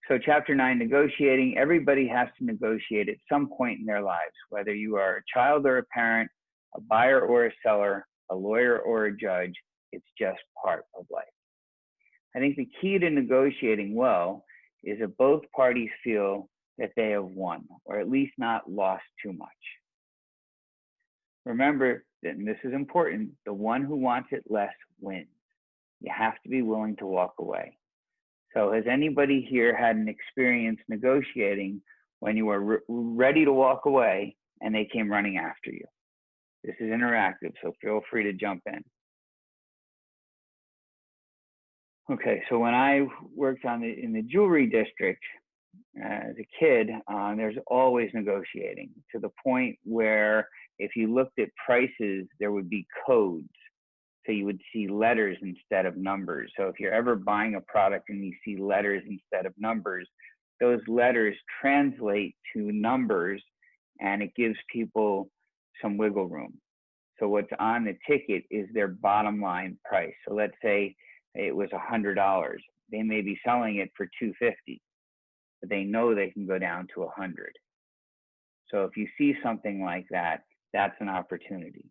So chapter 9, negotiating. Everybody has to negotiate at some point in their lives, whether you are a child or a parent, a buyer or a seller, a lawyer or a judge. It's just part of life. I think the key to negotiating well is that both parties feel that they have won, or at least not lost too much. Remember, and this is important, the one who wants it less wins. You have to be willing to walk away. So has anybody here had an experience negotiating when you were ready to walk away and they came running after you? This is interactive, so feel free to jump in. Okay, so when I worked in the jewelry district as a kid, there's always negotiating, to the point where if you looked at prices, there would be codes. So you would see letters instead of numbers. So if you're ever buying a product and you see letters instead of numbers, those letters translate to numbers and it gives people some wiggle room. So what's on the ticket is their bottom line price. So let's say it was $100. They may be selling it for $250, but they know they can go down to $100. So if you see something like that, that's an opportunity.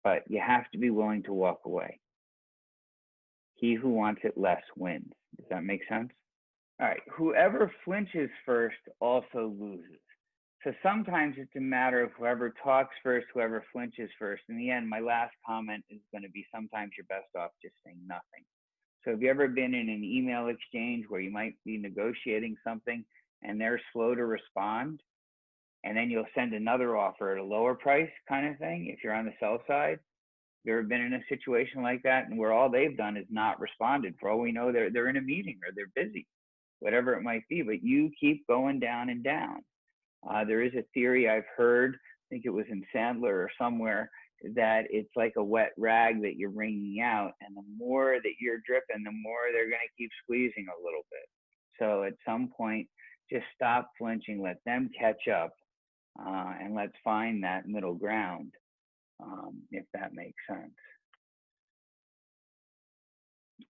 But you have to be willing to walk away. He who wants it less wins. Does that make sense? All right, whoever flinches first also loses. So sometimes it's a matter of whoever talks first, whoever flinches first. In the end, my last comment is going to be sometimes you're best off just saying nothing. So have you ever been in an email exchange where you might be negotiating something and they're slow to respond? And then you'll send another offer at a lower price kind of thing if you're on the sell side? You ever been in a situation like that and where all they've done is not responded? For all we know, they're in a meeting or they're busy, whatever it might be, but you keep going down and down. There is a theory I've heard, I think it was in Sandler or somewhere, that it's like a wet rag that you're wringing out, and the more that you're dripping, the more they're going to keep squeezing a little bit. So at some point, just stop flinching, let them catch up, and let's find that middle ground, if that makes sense.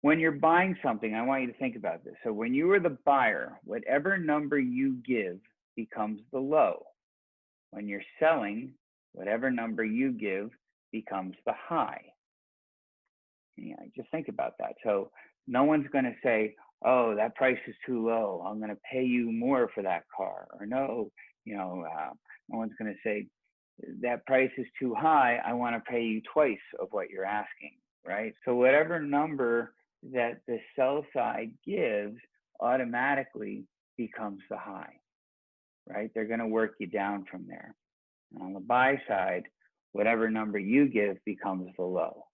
When you're buying something, I want you to think about this. So when you are the buyer, whatever number you give becomes the low. When you're selling, whatever number you give becomes the high. Yeah, just think about that. So no one's going to say, oh, that price is too low, I'm going to pay you more for that car. Or no, no one's going to say, that price is too high, I want to pay you twice of what you're asking, right? So whatever number that the sell side gives automatically becomes the high, right? They're going to work you down from there. And on the buy side, whatever number you give becomes the low.